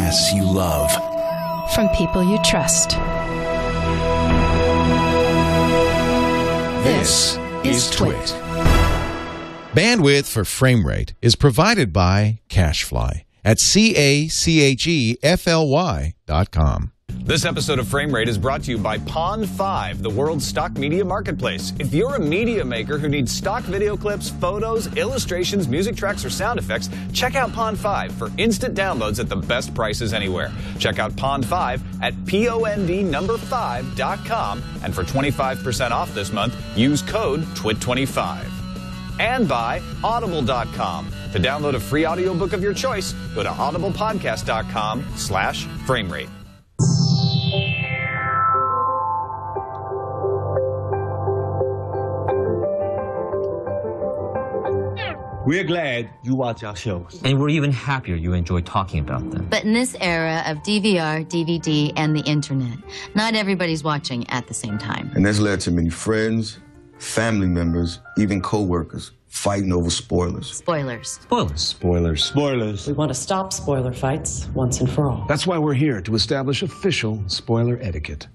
podcasts you love. From people you trust. This is Twit. Bandwidth for frame rate is provided by CacheFly at CACHEFLY.com. This episode of Frame Rate is brought to you by Pond5, the world's stock media marketplace. If you're a media maker who needs stock video clips, photos, illustrations, music tracks, or sound effects, check out Pond5 for instant downloads at the best prices anywhere. Check out Pond5 at POND5.com, and for 25% off this month, use code TWIT25. And by Audible.com. To download a free audiobook of your choice, go to audiblepodcast.com/framerate. We're glad you watch our shows. And we're even happier you enjoy talking about them. But in this era of DVR, DVD, and the internet, not everybody's watching at the same time. And that's led to many friends, family members, even co-workers fighting over spoilers. Spoilers. Spoilers. Spoilers. Spoilers. We want to stop spoiler fights once and for all. That's why we're here, to establish official spoiler etiquette.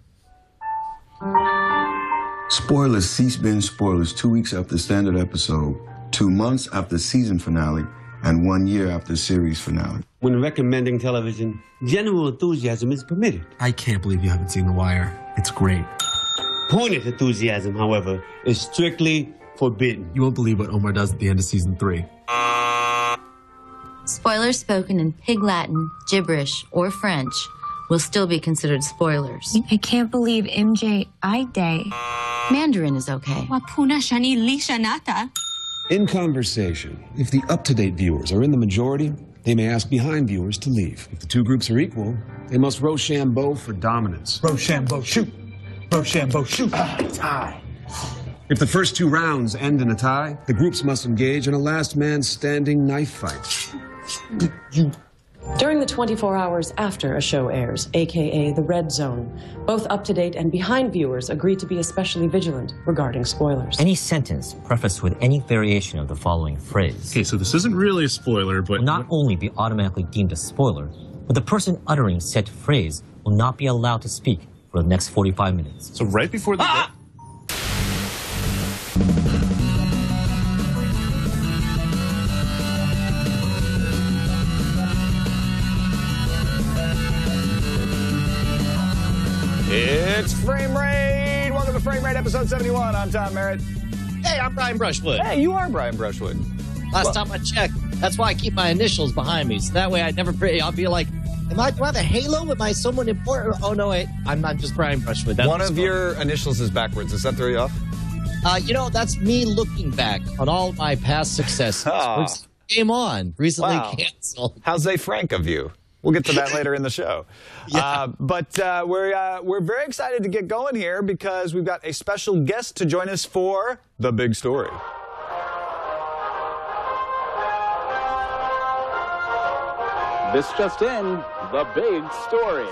Spoilers cease being spoilers 2 weeks after the standard episode, 2 months after the season finale, and 1 year after the series finale. When recommending television, general enthusiasm is permitted. I can't believe you haven't seen The Wire. It's great. Pointed enthusiasm, however, is strictly forbidden. You won't believe what Omar does at the end of season 3. Spoilers spoken in Pig Latin, gibberish, or French will still be considered spoilers. I can't believe MJ Ide. Mandarin is okay. Wapuna shani lishanata. In conversation, if the up-to-date viewers are in the majority, they may ask behind viewers to leave. If the two groups are equal, they must Rochambeau for dominance. Rochambeau, shoot. Rochambeau, shoot. Tie. If the first 2 rounds end in a tie, the groups must engage in a last-man-standing knife fight. During the 24 hours after a show airs, aka the Red Zone, both up-to-date and behind viewers agree to be especially vigilant regarding spoilers. Any sentence prefaced with any variation of the following phrase. Okay, so this isn't really a spoiler, but... will not only be automatically deemed a spoiler, but the person uttering said phrase will not be allowed to speak for the next 45 minutes. So right before the... It's Frame Rate! Welcome to Frame Rate, episode 71. I'm Tom Merritt. Hey, I'm Brian Brushwood. Hey, you are Brian Brushwood. Last time I checked, that's why I keep my initials behind me, so that way I'll be like, do I have a halo? Am I someone important? Oh, no, wait, I'm just Brian Brushwood. One of your initials is backwards. Does that throw you off? That's me looking back on all my past successes. Game On, recently canceled. How's they frank of you? We'll get to that later in the show. Yeah. But we're very excited to get going here because we've got a special guest to join us for The Big Story. This just in, The Big Story.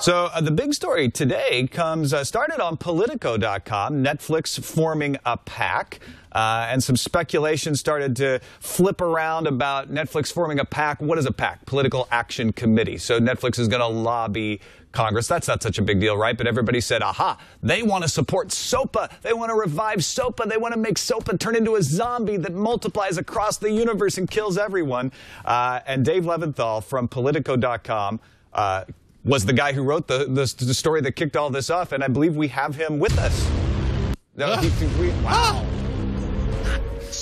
So the big story today started on Politico.com, Netflix forming a PAC, and some speculation started to flip around about Netflix forming a PAC. What is a PAC? Political Action Committee. So Netflix is going to lobby Congress. That's not such a big deal, right? But everybody said, aha, they want to support SOPA. They want to revive SOPA. They want to make SOPA turn into a zombie that multiplies across the universe and kills everyone. And Dave Leventhal from Politico.com was the guy who wrote the story that kicked all this off, and I believe we have him with us. No, wow.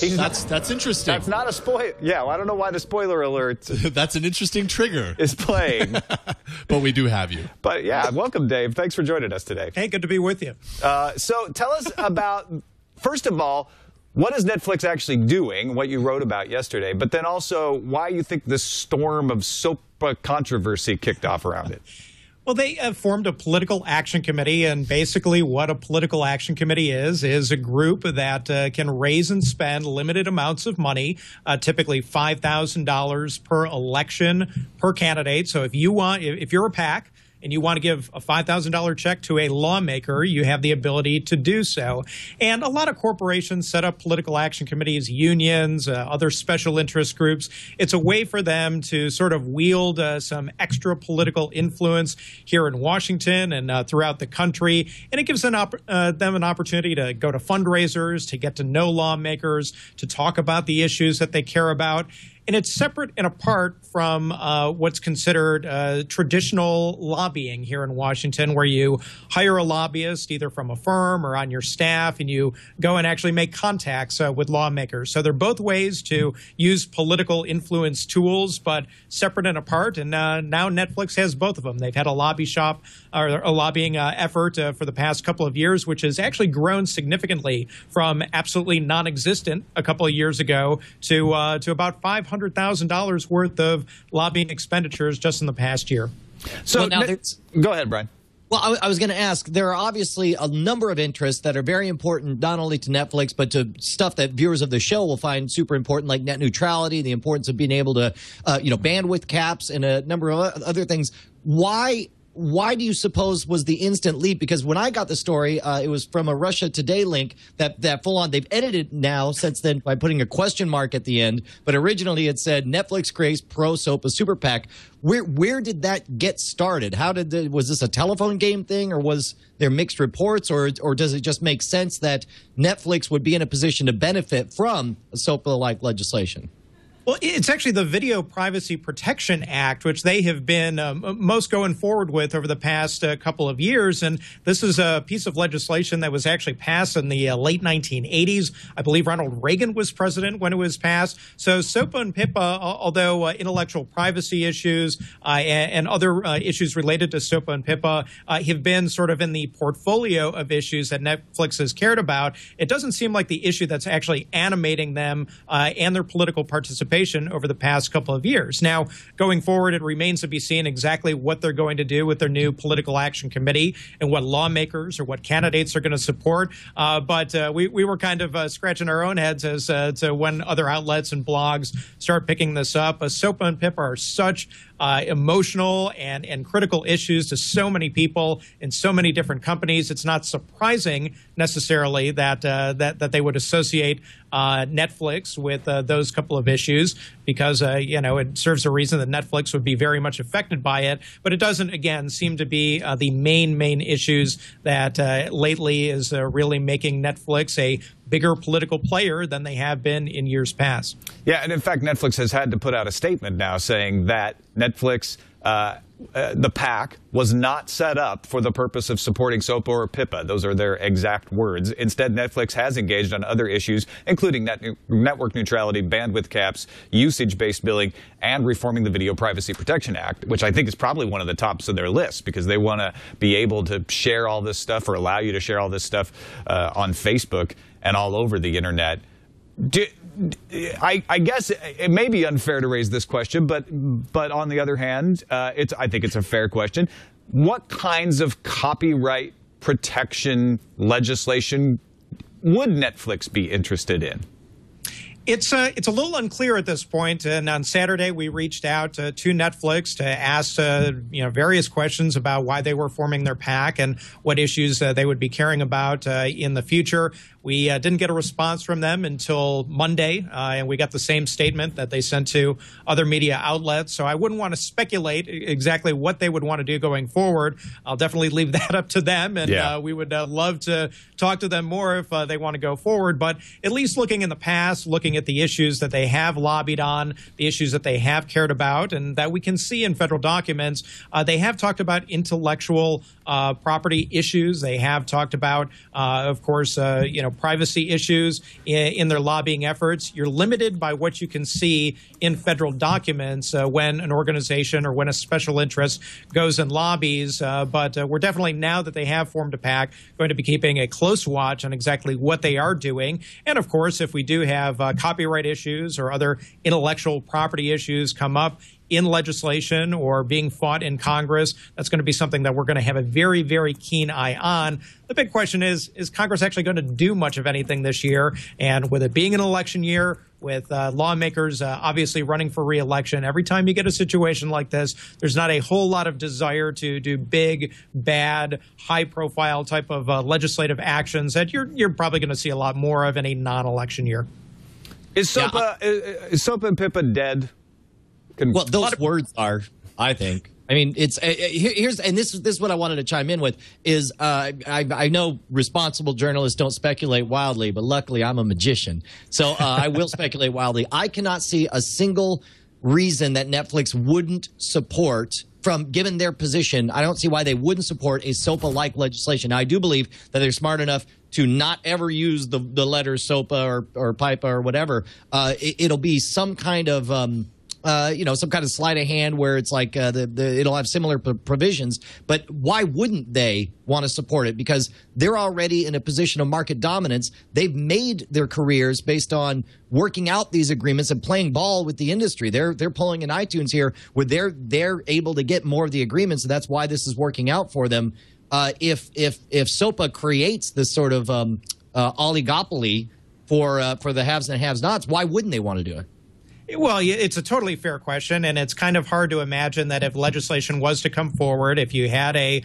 That's interesting. That's not a spoiler. Yeah, well, I don't know why the spoiler alert that's an interesting trigger is playing. But we do have you. But yeah, welcome, Dave. Thanks for joining us today. Hey, good to be with you. So tell us about, first of all, what is Netflix actually doing, what you wrote about yesterday, but then also why you think this storm of SOPA controversy kicked off around it. Well, they formed a political action committee, and basically what a political action committee is a group that can raise and spend limited amounts of money, typically $5,000 per election per candidate. So if you're a PAC and you want to give a $5,000 check to a lawmaker, you have the ability to do so. And a lot of corporations set up political action committees, unions, other special interest groups. It's a way for them to sort of wield some extra political influence here in Washington and throughout the country. And it gives them an opportunity to go to fundraisers, to get to know lawmakers, to talk about the issues that they care about. And it's separate and apart from what's considered traditional lobbying here in Washington, where you hire a lobbyist either from a firm or on your staff, and you go and actually make contacts with lawmakers. So they're both ways to use political influence tools, but separate and apart. And now Netflix has both of them. They've had a lobby shop or a lobbying effort for the past couple of years, which has actually grown significantly from absolutely non-existent a couple of years ago to about $500,000 worth of lobbying expenditures just in the past year. So now go ahead, Brian. Well, I was going to ask, there are obviously a number of interests that are very important, not only to Netflix, but to stuff that viewers of the show will find super important, like net neutrality, the importance of being able to, bandwidth caps, and a number of other things. Why do you suppose was the instant leap? Because when I got the story, it was from a Russia Today link that full on. They've edited now since then by putting a question mark at the end. But originally it said Netflix creates pro SOPA super PAC. Where did that get started? Was this a telephone game thing, or was there mixed reports, or does it just make sense that Netflix would be in a position to benefit from a SOPA-like legislation? Well, it's actually the Video Privacy Protection Act, which they have been most going forward with over the past couple of years. And this is a piece of legislation that was actually passed in the late 1980s. I believe Ronald Reagan was president when it was passed. So SOPA and PIPA, although intellectual privacy issues and other issues related to SOPA and PIPA have been sort of in the portfolio of issues that Netflix has cared about, it doesn't seem like the issue that's actually animating them and their political participation over the past couple of years. Now, going forward, it remains to be seen exactly what they're going to do with their new political action committee and what lawmakers or what candidates are going to support. But we were kind of scratching our own heads as to when other outlets and blogs start picking this up. SOPA and PIPA are such emotional and critical issues to so many people in so many different companies. It's not surprising necessarily that they would associate Netflix with those couple of issues, because it serves a reason that Netflix would be very much affected by it. But it doesn't, again, seem to be the main issues that lately is really making Netflix a bigger political player than they have been in years past. Yeah, and in fact, Netflix has had to put out a statement now saying that Netflix, the PAC, was not set up for the purpose of supporting SOPA or PIPA. Those are their exact words. Instead, Netflix has engaged on other issues, including network neutrality, bandwidth caps, usage-based billing, and reforming the Video Privacy Protection Act, which I think is probably one of the tops of their list, because they want to be able to share all this stuff, or allow you to share all this stuff on Facebook and all over the internet. I guess it may be unfair to raise this question, but on the other hand, I think it's a fair question. What kinds of copyright protection legislation would Netflix be interested in? It's a little unclear at this point, and on Saturday we reached out to Netflix to ask various questions about why they were forming their PAC and what issues they would be caring about in the future. We didn't get a response from them until Monday, and we got the same statement that they sent to other media outlets. So I wouldn't want to speculate exactly what they would want to do going forward. I'll definitely leave that up to them, and we would love to talk to them more if they want to go forward. But at least looking in the past, looking at the issues that they have lobbied on, the issues that they have cared about, and that we can see in federal documents, they have talked about intellectual property issues. They have talked about, of course, privacy issues in their lobbying efforts. You're limited by what you can see in federal documents when an organization or when a special interest goes and lobbies. But we're definitely, now that they have formed a PAC, going to be keeping a close watch on exactly what they are doing. And of course, if we do have copyright issues or other intellectual property issues come up in legislation or being fought in Congress, that's going to be something that we're going to have a very, very keen eye on. The big question is Congress actually going to do much of anything this year? And with it being an election year, with lawmakers obviously running for re-election. Every time you get a situation like this, there's not a whole lot of desire to do big, bad, high-profile type of legislative actions that you're probably going to see a lot more of in a non-election year. Is SOPA and PIPA dead? Well, those words are, I think. I mean, it's here's and this is what I wanted to chime in with is I know responsible journalists don't speculate wildly, but luckily I'm a magician, so I will speculate wildly. I cannot see a single reason that Netflix wouldn't support. Given their position, I don't see why they wouldn't support a SOPA-like legislation. Now, I do believe that they're smart enough to not ever use the letters SOPA or PIPA or whatever. It'll be some kind of some kind of sleight of hand where it's like it'll have similar provisions. But why wouldn't they want to support it? Because they're already in a position of market dominance. They've made their careers based on working out these agreements and playing ball with the industry. They're pulling in iTunes here where they're able to get more of the agreements. And that's why this is working out for them. If SOPA creates this sort of oligopoly for the haves and have-nots, why wouldn't they want to do it? Well, it's a totally fair question, and it's kind of hard to imagine that if legislation was to come forward, if you had a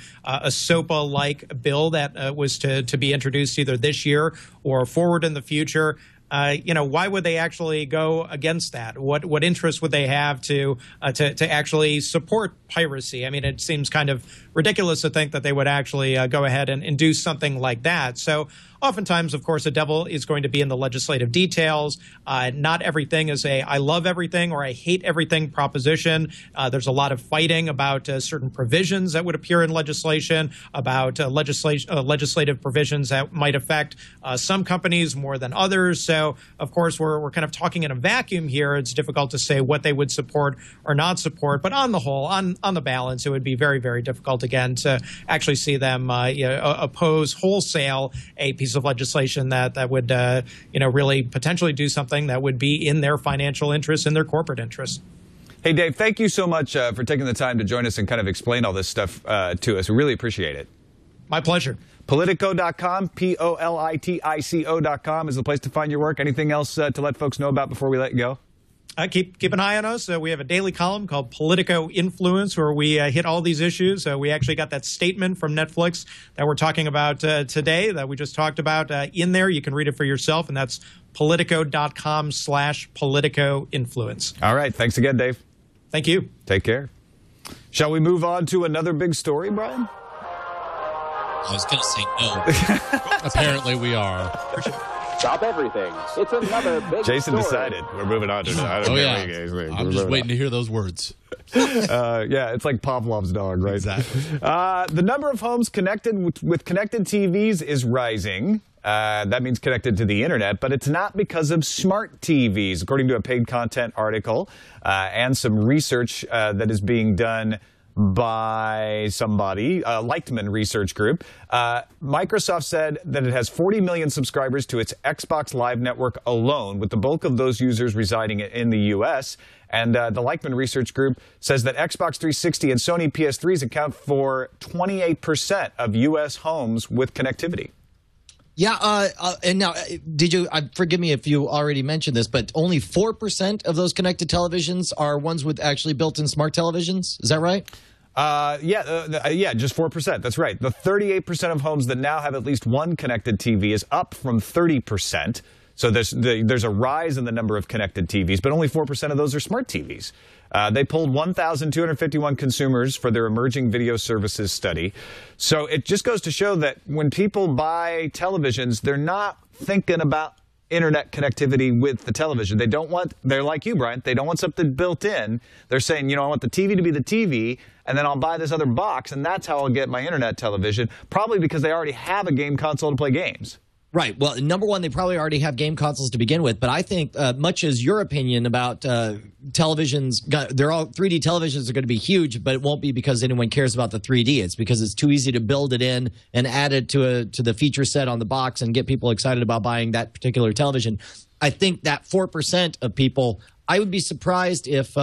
SOPA-like bill that was to be introduced either this year or forward in the future, why would they actually go against that? What interest would they have to actually support piracy? I mean, it seems kind of ridiculous to think that they would actually go ahead and do something like that. So oftentimes, of course, the devil is going to be in the legislative details. Not everything is a I love everything or I hate everything proposition. There's a lot of fighting about certain provisions that would appear in legislation, about legislative provisions that might affect some companies more than others. So, of course, we're kind of talking in a vacuum here. It's difficult to say what they would support or not support. But on the whole, on the balance, it would be very, very difficult, again, to actually see them oppose wholesale a piece of legislation that would, really potentially do something that would be in their financial interests, in their corporate interests. Hey, Dave, thank you so much for taking the time to join us and kind of explain all this stuff to us. We really appreciate it. My pleasure. Politico.com, Politico.com is the place to find your work. Anything else to let folks know about before we let you go? Keep an eye on us. We have a daily column called Politico Influence where we hit all these issues. We actually got that statement from Netflix that we're talking about today that we just talked about in there. You can read it for yourself, and that's Politico.com/Politico Influence. All right. Thanks again, Dave. Thank you. Take care. Shall we move on to another big story, Brian? I was going to say no. Apparently we are. Stop everything. It's another big Jason story. decided. We're moving on to I'm just waiting to hear those words. Yeah, it's like Pavlov's dog, right? Exactly. The number of homes connected with connected TVs is rising. That means connected to the internet, but it's not because of smart TVs, according to a paid content article and some research that is being done by somebody, Leichtman Research Group. Microsoft said that it has 40 million subscribers to its Xbox Live network alone, with the bulk of those users residing in the U.S. And the Leichtman Research Group says that Xbox 360 and Sony PS3s account for 28% of U.S. homes with connectivity. Yeah, and now, forgive me if you already mentioned this, but only 4% of those connected televisions are ones with actually built-in smart televisions? Is that right? Yeah, just 4%. That's right. The 38% of homes that now have at least one connected TV is up from 30%. So there's a rise in the number of connected TVs, but only 4% of those are smart TVs. They polled 1,251 consumers for their emerging video services study. So it just goes to show that when people buy televisions, they're not thinking about internet connectivity with the television. They're like you, Brian, they don't want something built in. They're saying, I want the TV to be the TV, and then I'll buy this other box, and that's how I'll get my internet television, probably because they already have a game console to play games. Right. Well, number one, they probably already have game consoles to begin with. But I think much as your opinion about televisions, 3D televisions are going to be huge, but it won't be because anyone cares about the 3D. It's because it's too easy to build it in and add it to the feature set on the box and get people excited about buying that particular television. I think that 4% of people, I would be surprised if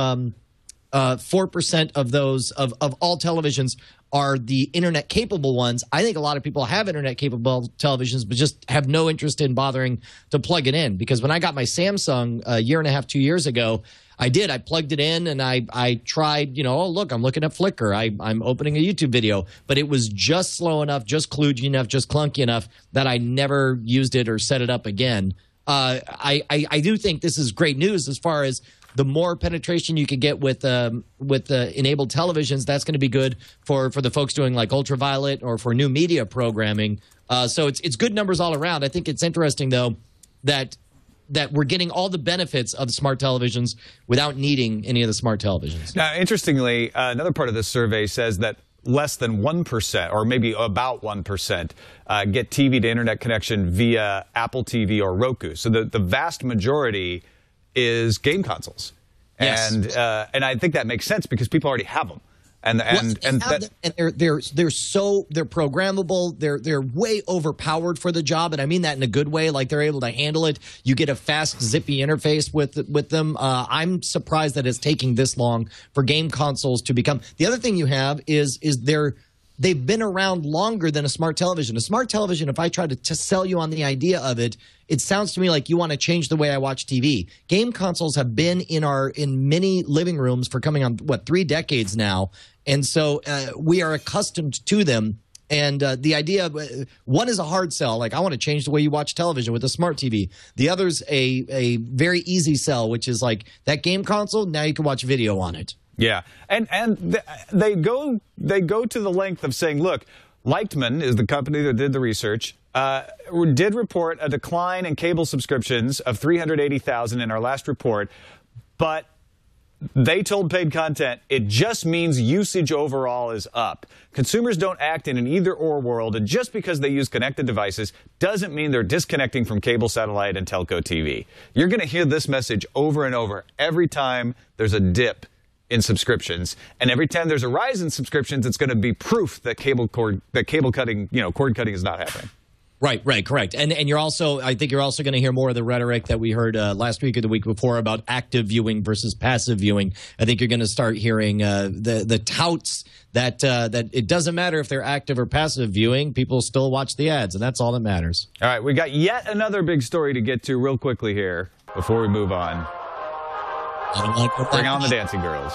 4% of those of all televisions are the internet capable ones. I think a lot of people have internet capable televisions, but just have no interest in bothering to plug it in. Because when I got my Samsung a year and a half, 2 years ago, I plugged it in and I tried, oh, look, I'm looking at Flickr. I'm opening a YouTube video, but it was just slow enough, just kludgy enough, just clunky enough that I never used it or set it up again. I do think this is great news as far as the more penetration you can get with enabled televisions. That's going to be good for the folks doing like ultraviolet or for new media programming. So it's good numbers all around. I think it's interesting though that we're getting all the benefits of smart televisions without needing any of the smart televisions. Now, interestingly, another part of this survey says that less than 1%, or maybe about 1%, get TV to internet connection via Apple TV or Roku. So the vast majority is game consoles. Yes. And I think that makes sense because people already have them. And they're programmable. They're way overpowered for the job, and I mean that in a good way. Like they're able to handle it. You get a fast, zippy interface with them. I'm surprised that it's taking this long for game consoles to become. The other thing you have is they've been around longer than a smart television. A smart television, if I try to sell you on the idea of it, it sounds to me like you want to change the way I watch TV. Game consoles have been in many living rooms for coming on 3 decades now, and so we are accustomed to them. And the idea of one is a hard sell, like I want to change the way you watch television with a smart TV. The other's a very easy sell, which is like that game console. Now you can watch video on it. Yeah, and they go to the length of saying, look, Lightman is the company that did the research, did report a decline in cable subscriptions of 380,000 in our last report, but they told Paid Content it just means usage overall is up. Consumers don't act in an either-or world, and just because they use connected devices doesn't mean they're disconnecting from cable, satellite, and telco TV. You're going to hear this message over and over every time there's a dip in subscriptions, and every time there's a rise in subscriptions, it's going to be proof that cord cutting is not happening. Right, correct. And I think you're also going to hear more of the rhetoric that we heard last week or the week before about active viewing versus passive viewing. I think you're going to start hearing the touts that it doesn't matter if they're active or passive viewing, people still watch the ads, and that's all that matters. All right, we got yet another big story to get to real quickly here before we move on. Bring on the dancing girls.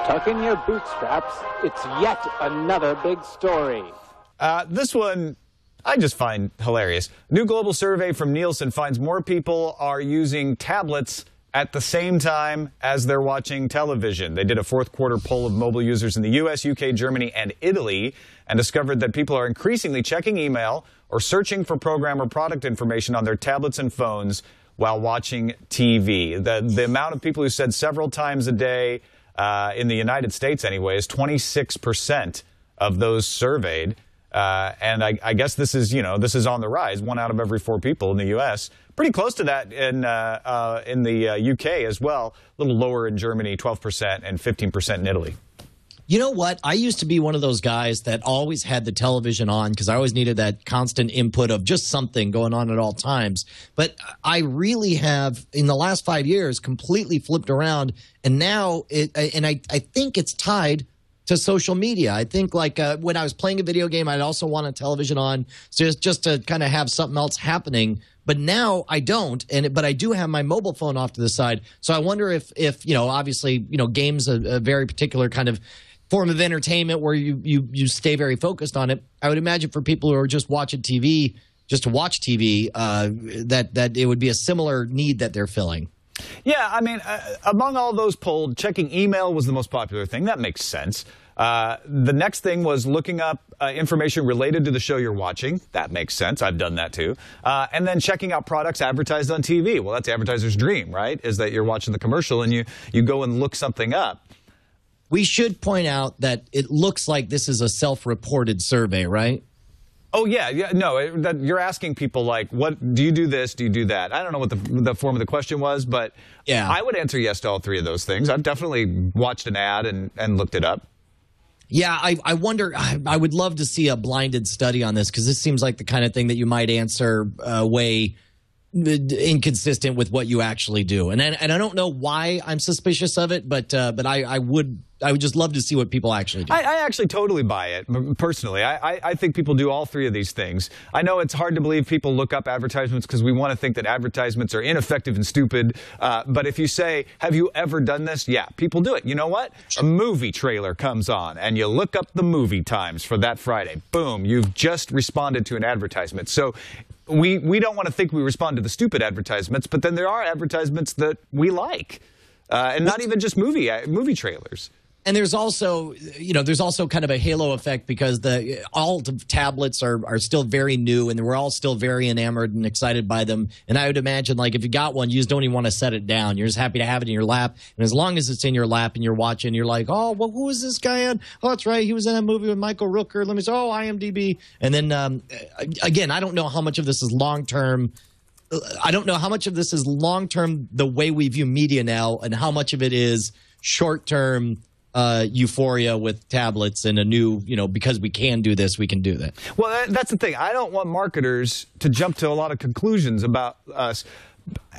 Tuck in your bootstraps. It's yet another big story. This one I just find hilarious. New global survey from Nielsen finds more people are using tablets at the same time as they're watching television. They did a fourth quarter poll of mobile users in the U.S., U.K., Germany, and Italy, and discovered that people are increasingly checking email or searching for program or product information on their tablets and phones while watching TV. The amount of people who said several times a day in the United States anyway is 26% of those surveyed. And I guess this is on the rise. 1 out of every 4 people in the U.S. Pretty close to that in the U.K. as well. A little lower in Germany, 12%, and 15% in Italy. You know what? I used to be one of those guys that always had the television on because I always needed that constant input of just something going on at all times. But I really have, in the last 5 years, completely flipped around. And now, I think it's tied to social media. I think like when I was playing a video game, I'd also want a television on just to kind of have something else happening. But now I don't, but I do have my mobile phone off to the side. So I wonder if obviously, games a very particular kind of form of entertainment where you stay very focused on it. I would imagine for people who are just watching TV, just to watch TV, that it would be a similar need that they're filling. Yeah, I mean, among all those polled, checking email was the most popular thing. That makes sense. The next thing was looking up information related to the show you're watching. That makes sense. I've done that too. And then checking out products advertised on TV. Well, that's the advertiser's dream, right? Is that you're watching the commercial and you go and look something up. We should point out that it looks like this is a self-reported survey, right? Oh, yeah. No, you're asking people like, what do you do this? Do you do that? I don't know what the form of the question was, but yeah, I would answer yes to all 3 of those things. I've definitely watched an ad and looked it up. Yeah, I wonder, I would love to see a blinded study on this because this seems like the kind of thing that you might answer way inconsistent with what you actually do. And I don't know why I'm suspicious of it, but I would just love to see what people actually do. I actually totally buy it, personally. I think people do all three of these things. I know it's hard to believe people look up advertisements because we want to think that advertisements are ineffective and stupid. But if you say, have you ever done this? Yeah, people do it. You know what? A movie trailer comes on, and you look up the movie times for that Friday. Boom, you've just responded to an advertisement. So we don't want to think we respond to the stupid advertisements, but then there are advertisements that we like. And not even just movie trailers. And there's also, there's also kind of a halo effect because all the tablets are still very new and we're all still very enamored and excited by them. And I would imagine, like, if you got one, you just don't even want to set it down. You're just happy to have it in your lap. And as long as it's in your lap and you're watching, you're like, oh, well, who is this guy on? Oh, that's right. He was in that movie with Michael Rooker. Let me say, oh, IMDb. And then, again, I don't know how much of this is long-term. I don't know how much of this is long-term the way we view media now and how much of it is short-term euphoria with tablets and a new, because we can do this, we can do that. Well, that's the thing. I don't want marketers to jump to a lot of conclusions about us.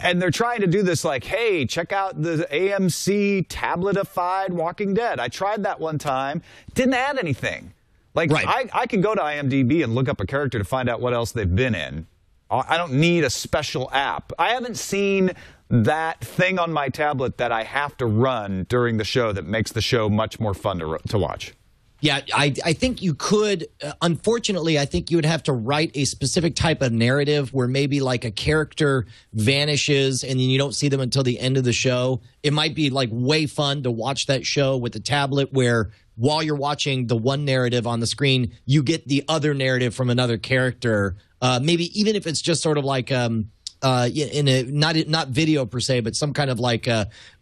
And they're trying to do this like, hey, check out the AMC tabletified Walking Dead. I tried that one time. Didn't add anything. Like, right. I can go to IMDb and look up a character to find out what else they've been in. I don't need a special app. I haven't seen that thing on my tablet that I have to run during the show that makes the show much more fun to watch. Yeah, I think you could. Unfortunately, I think you would have to write a specific type of narrative where maybe like a character vanishes and then you don't see them until the end of the show. It might be like way fun to watch that show with the tablet where while you're watching the one narrative on the screen, you get the other narrative from another character. Maybe even if it's just sort of like in a not video per se, but some kind of like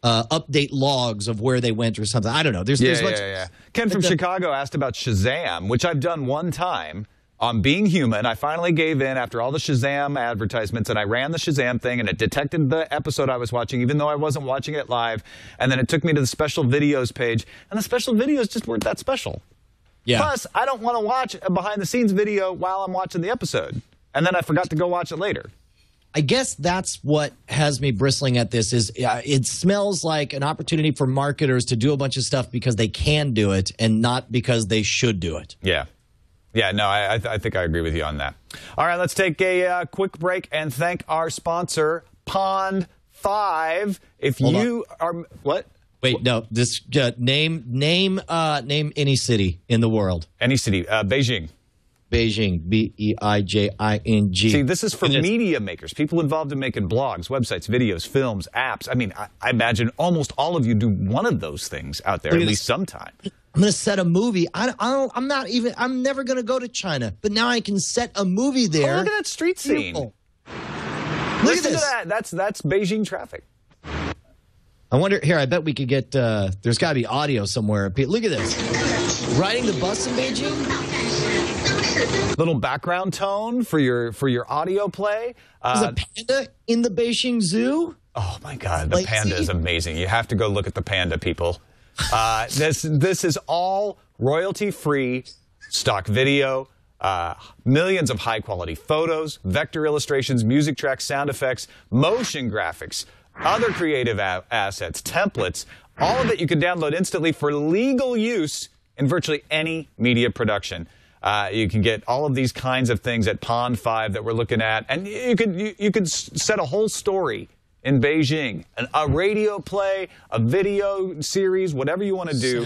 update logs of where they went or something. I don't know. There's Ken from Chicago asked about Shazam, which I've done one time on Being Human. I finally gave in after all the Shazam advertisements, and I ran the Shazam thing, and it detected the episode I was watching, even though I wasn't watching it live. And then it took me to the special videos page, and the special videos just weren't that special. Yeah. Plus, I don't want to watch a behind-the-scenes video while I'm watching the episode, and then I forgot to go watch it later. I guess that's what has me bristling at this is it smells like an opportunity for marketers to do a bunch of stuff because they can do it and not because they should do it. Yeah. Yeah, no, I think I agree with you on that. All right, let's take a quick break and thank our sponsor, Pond 5. If Hold you are... What? Wait, no. This name any city in the world. Any city. Beijing. Beijing. Beijing. See, this is for media makers, people involved in making blogs, websites, videos, films, apps. I mean, I imagine almost all of you do one of those things out there at least sometime. I'm going to set a movie. I'm never going to go to China, but now I can set a movie there. Oh, look at that street scene. Look Listen to that. That's Beijing traffic. I wonder, here, I bet we could get, there's got to be audio somewhere. Look at this. Riding the bus in Beijing? Little background tone for your audio play. There's a panda in the Beijing Zoo? Oh, my God. The panda is amazing. You have to go look at the panda, people. This is all royalty-free stock video. Millions of high-quality photos, vector illustrations, music tracks, sound effects, motion graphics, other creative assets, templates, all of it you can download instantly for legal use in virtually any media production. You can get all of these kinds of things at Pond 5 that we're looking at, and you could set a whole story in Beijing, a radio play, a video series, whatever you want to do.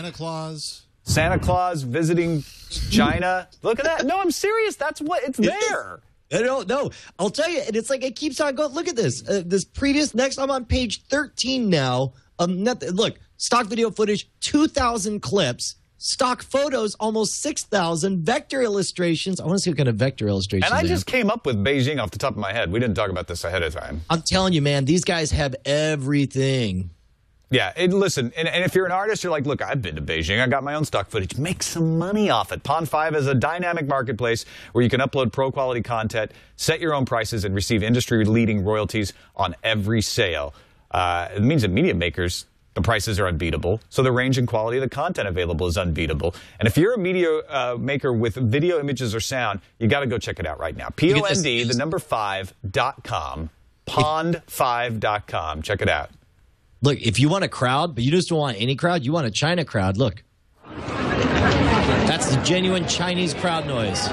Santa Claus visiting China. Look at that. No, I'm serious. That's what it's there. No, I'll tell you, and it's like it keeps on going. Look at this. Next, I'm on page 13 now. Look, stock video footage, 2,000 clips. Stock photos, almost 6,000. Vector illustrations. I want to see what kind of vector illustrations. And I just came up with Beijing off the top of my head. We didn't talk about this ahead of time. I'm telling you, man, these guys have everything. Yeah, listen, and if you're an artist, you're like, look, I've been to Beijing. I got my own stock footage. Make some money off it. Pond 5 is a dynamic marketplace where you can upload pro-quality content, set your own prices, and receive industry-leading royalties on every sale. It means that media makers, the prices are unbeatable, so the range and quality of the content available is unbeatable. And if you're a media maker with video, images, or sound, you got to go check it out right now. POND, the number 5.com. pond5.com. Check it out. Look, if you want a crowd, but you just don't want any crowd, you want a China crowd, look. That's the genuine Chinese crowd noise.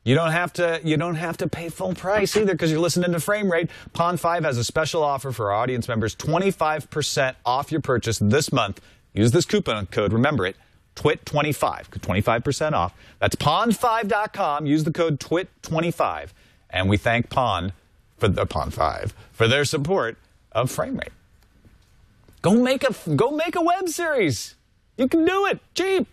You don't have to pay full price either because you're listening to Frame Rate. Pond5 has a special offer for our audience members, 25% off your purchase this month. Use this coupon code, remember it, TWIT25, 25% off. That's pond5.com. Use the code TWIT25. And we thank Pond for Pond5 for their support of Frame Rate. Go make a web series. You can do it. Cheap.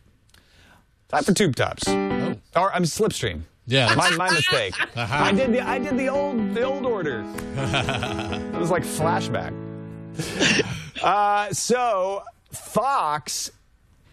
Time for Tube Tops. Or I'm Slipstream. Yeah, my mistake. I did the old order. It was like flashback. So Fox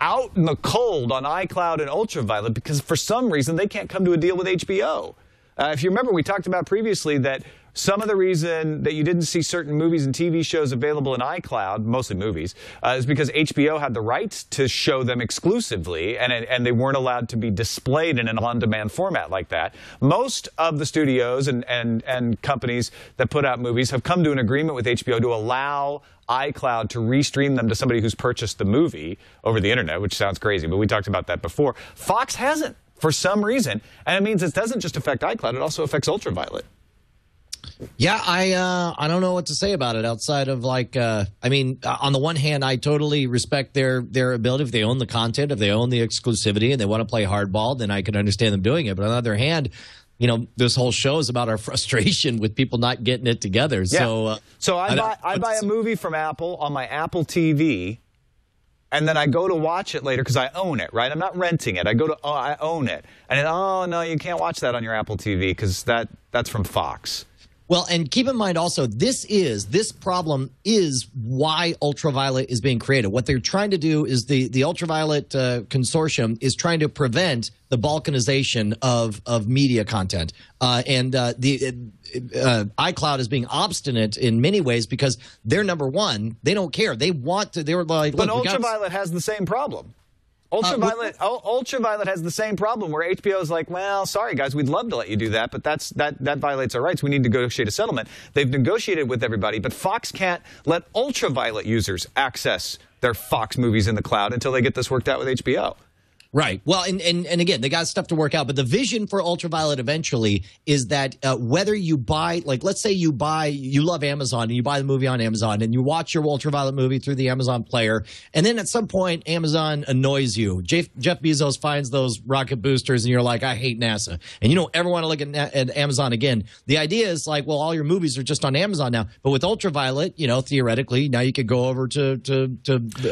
out in the cold on iCloud and Ultraviolet because for some reason they can't come to a deal with HBO. If you remember, we talked about previously that some of the reason that you didn't see certain movies and TV shows available in iCloud, mostly movies, is because HBO had the rights to show them exclusively, and they weren't allowed to be displayed in an on-demand format like that. Most of the studios and companies that put out movies have come to an agreement with HBO to allow iCloud to restream them to somebody who's purchased the movie over the internet, which sounds crazy, but we talked about that before. Fox hasn't for some reason, and it means it doesn't just affect iCloud, it also affects Ultraviolet. Yeah, I don't know what to say about it outside of like, I mean, on the one hand, I totally respect their ability. If they own the content, if they own the exclusivity and they want to play hardball, then I can understand them doing it. But on the other hand, you know, this whole show is about our frustration with people not getting it together. Yeah. So I buy a movie from Apple on my Apple TV, and then I go to watch it later because I own it, right? I'm not renting it. I own it. And then, oh, no, you can't watch that on your Apple TV because that's from Fox. Well, and keep in mind also, this problem is why Ultraviolet is being created. What they're trying to do is the Ultraviolet consortium is trying to prevent the balkanization of media content. iCloud is being obstinate in many ways because they're number one. They don't care. They want to. They were like, but Ultraviolet has the same problem. Ultraviolet has the same problem where HBO is like, well, sorry, guys, we'd love to let you do that, but that violates our rights. We need to negotiate a settlement. They've negotiated with everybody, but Fox can't let Ultraviolet users access their Fox movies in the cloud until they get this worked out with HBO. Right. Well, and again, they got stuff to work out. But the vision for Ultraviolet eventually is that whether you buy, like, let's say you love Amazon and you buy the movie on Amazon and you watch your Ultraviolet movie through the Amazon player, and then at some point Amazon annoys you. Jeff Bezos finds those rocket boosters and you're like, I hate NASA. And you don't ever want to look at Amazon again. The idea is like, well, all your movies are just on Amazon now. But with Ultraviolet, you know, theoretically, now you could go over to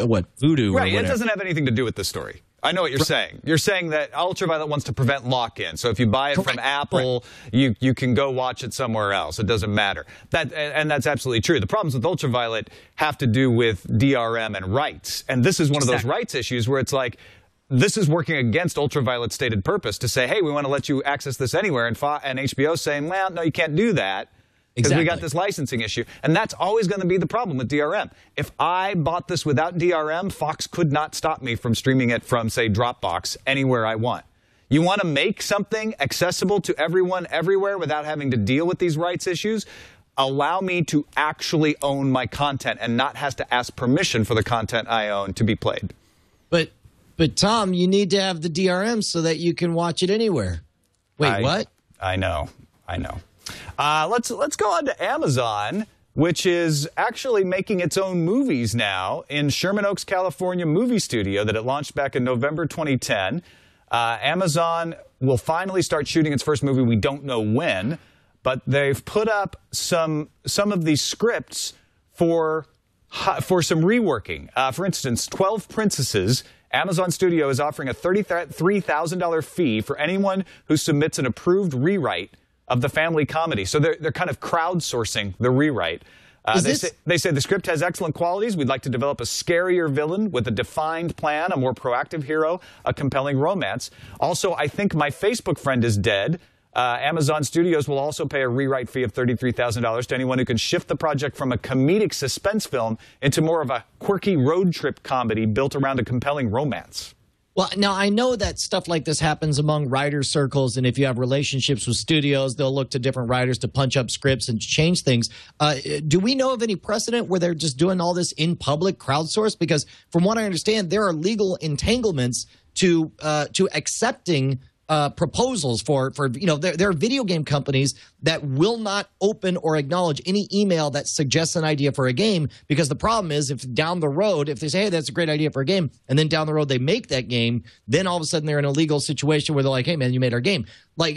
what, Vudu or right, whatever. It doesn't have anything to do with the story. I know what you're saying. You're saying that Ultraviolet wants to prevent lock-in. So if you buy it from Apple, you can go watch it somewhere else. It doesn't matter. And that's absolutely true. The problems with Ultraviolet have to do with DRM and rights. And this is one of those rights issues where it's like, this is working against Ultraviolet's stated purpose to say, hey, we want to let you access this anywhere. And HBO saying, well, no, you can't do that. Because we got this licensing issue. And that's always going to be the problem with DRM. If I bought this without DRM, Fox could not stop me from streaming it from, say, Dropbox anywhere I want. You want to make something accessible to everyone everywhere without having to deal with these rights issues? Allow me to actually own my content and not have to ask permission for the content I own to be played. But Tom, you need to have the DRM so that you can watch it anywhere. Wait, what? I know. Let's go on to Amazon, which is actually making its own movies now in Sherman Oaks, California movie studio that it launched back in November 2010. Amazon will finally start shooting its first movie. We don't know when, but they've put up some of these scripts for some reworking. For instance, 12 Princesses. Amazon Studio is offering a $33,000 fee for anyone who submits an approved rewrite of the family comedy. So they're kind of crowdsourcing the rewrite. They say the script has excellent qualities. We'd like to develop a scarier villain with a defined plan, a more proactive hero, a compelling romance. Also, I think my Facebook friend is dead. Amazon Studios will also pay a rewrite fee of $33,000 to anyone who can shift the project from a comedic suspense film into more of a quirky road trip comedy built around a compelling romance. Well, now I know that stuff like this happens among writers' circles, and if you have relationships with studios, they'll look to different writers to punch up scripts and change things. Do we know of any precedent where they're just doing all this in public, crowdsourced? Because from what I understand, there are legal entanglements to accepting proposals for there are video game companies that will not open or acknowledge any email that suggests an idea for a game, because the problem is if down the road, if they say, hey, that's a great idea for a game, and then down the road they make that game, then all of a sudden they're in a legal situation where they're like, hey, man, you made our game. Like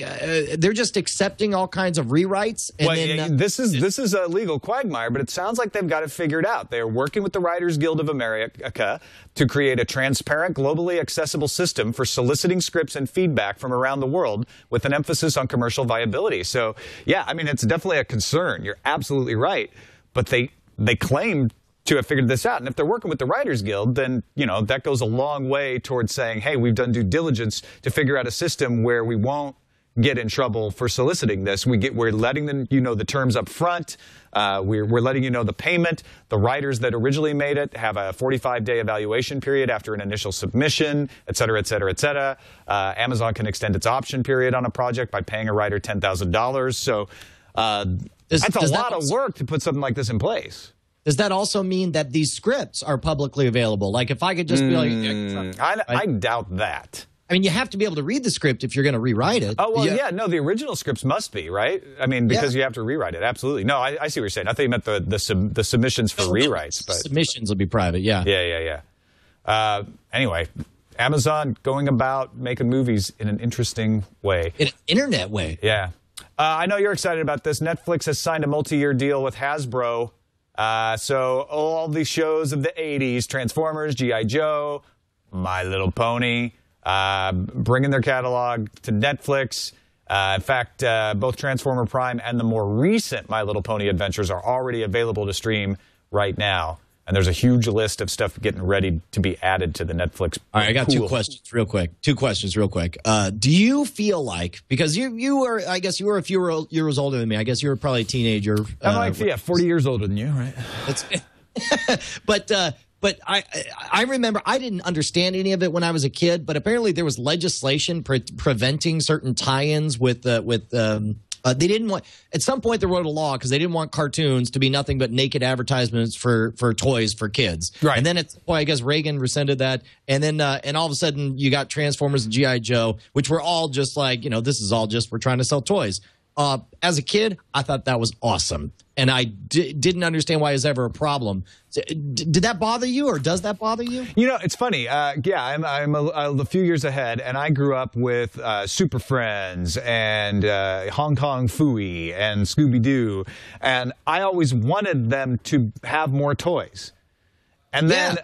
they're just accepting all kinds of rewrites. And this is a legal quagmire, but it sounds like they've got it figured out. They are working with the Writers Guild of America to create a transparent, globally accessible system for soliciting scripts and feedback from around the world with an emphasis on commercial viability. So, yeah, I mean, it's definitely a concern. You're absolutely right. But they claim to have figured this out. And if they're working with the Writers Guild, then, that goes a long way towards saying, hey, we've done due diligence to figure out a system where we won't get in trouble for soliciting this. We're letting them, the terms up front. We're letting you know the payment. The writers that originally made it have a 45-day evaluation period after an initial submission, et cetera, et cetera, et cetera. Amazon can extend its option period on a project by paying a writer $10,000. So that's a lot of work to put something like this in place. Does that also mean that these scripts are publicly available? Like if I could just be like... I doubt that. I mean, you have to be able to read the script if you're going to rewrite it. Oh, well, yeah, no, the original scripts must be, right? I mean, because you have to rewrite it. Absolutely. No, I see what you're saying. I thought you meant the submissions for rewrites. But submissions will be private, yeah. Yeah. Anyway, Amazon going about making movies in an interesting way. In an internet way. Yeah. I know you're excited about this. Netflix has signed a multi-year deal with Hasbro. So all these shows of the 80s, Transformers, G.I. Joe, My Little Pony, bringing their catalog to Netflix. In fact, both Transformer Prime and the more recent My Little Pony adventures are already available to stream right now. And there's a huge list of stuff getting ready to be added to the Netflix. All right, I got two questions real quick. Do you feel like, because you were, I guess you were a few years older than me. I guess you were probably a teenager. I'm like, 40 years older than you, right? But I remember I didn't understand any of it when I was a kid, but apparently there was legislation preventing certain tie-ins with they didn't want, at some point they wrote a law because they didn't want cartoons to be nothing but naked advertisements for toys for kids. Right. And then I guess Reagan rescinded that. And then, and all of a sudden you got Transformers and G.I. Joe, which were all just like, this is all just, we're trying to sell toys. As a kid, I thought that was awesome. And I didn't understand why it was ever a problem. Did that bother you, or does that bother you? It's funny. I'm a few years ahead, and I grew up with Super Friends and Hong Kong Phooey and Scooby-Doo, and I always wanted them to have more toys. And then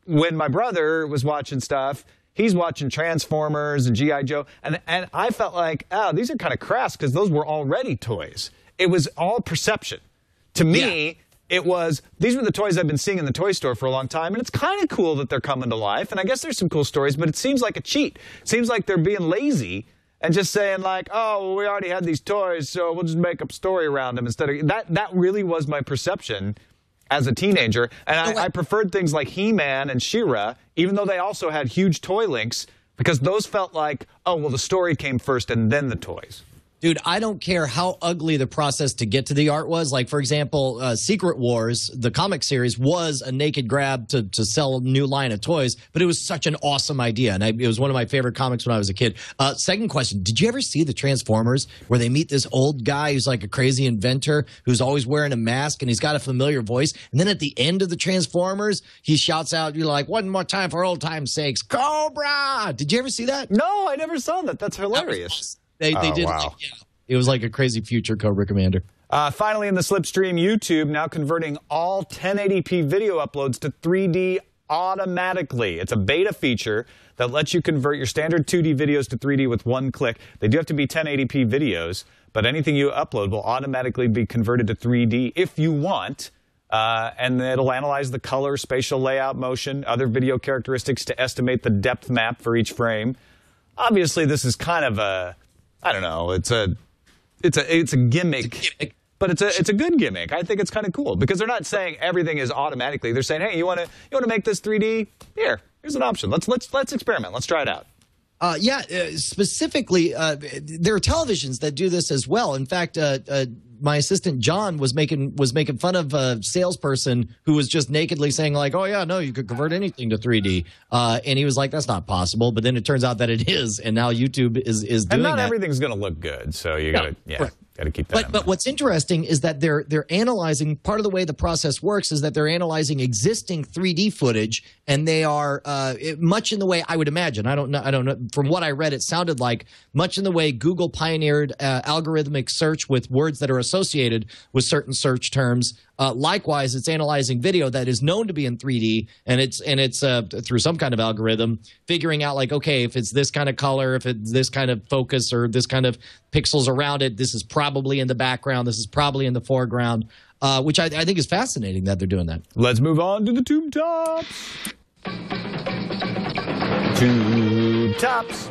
when my brother was watching stuff, he's watching Transformers and G.I. Joe, and I felt like, oh, these are kind of crass because those were already toys. It was all perception. To me, it was, these were the toys I've been seeing in the toy store for a long time, and it's kind of cool that they're coming to life, and I guess there's some cool stories, but it seems like a cheat. It seems like they're being lazy and just saying like, oh, well, we already had these toys, so we'll just make up a story around them instead of, that really was my perception as a teenager, and I preferred things like He-Man and She-Ra, even though they also had huge toy links, because those felt like, oh, well, the story came first and then the toys. Dude, I don't care how ugly the process to get to the art was. Like, for example, Secret Wars, the comic series, was a naked grab to sell a new line of toys, but it was such an awesome idea, and it was one of my favorite comics when I was a kid. Second question, did you ever see the Transformers where they meet this old guy who's like a crazy inventor who's always wearing a mask, and he's got a familiar voice, and then at the end of the Transformers, he shouts out, you're like, one more time for old time's sakes, Cobra! Did you ever see that? No, I never saw that. That's hilarious. They did, wow. It was like a crazy future Cobra Commander. Finally, in the slipstream, YouTube now converting all 1080p video uploads to 3D automatically. It's a beta feature that lets you convert your standard 2D videos to 3D with one click. They do have to be 1080p videos, but anything you upload will automatically be converted to 3D if you want. And it'll analyze the color, spatial layout, motion, other video characteristics to estimate the depth map for each frame. Obviously, this is kind of a, I don't know, it's a gimmick, but it's a good gimmick. I think it's kind of cool because they're not saying everything is automatically. They're saying, hey, you want to make this 3D? Here, Here's an option. Let's experiment. Let's try it out. Specifically, there are televisions that do this as well. In fact, my assistant John was making fun of a salesperson who was just nakedly saying like, "Oh yeah, no, you could convert anything to 3D," and he was like, "That's not possible." But then it turns out that it is, and now YouTube is doing that. And not everything's going to look good, so you got to keep that. But what's interesting is that they're analyzing. Part of the way the process works is that they're analyzing existing 3D footage, and they are much in the way I would imagine. I don't know. From what I read, it sounded like much in the way Google pioneered algorithmic search with words that are associated with certain search terms. Likewise, it's analyzing video that is known to be in 3D, and it's through some kind of algorithm figuring out like, okay, if it's this kind of color, if it's this kind of focus or this kind of pixels around it, this is probably in the background, this is probably in the foreground, which I think is fascinating that they're doing that. Let's move on to the tube tops. Tube tops.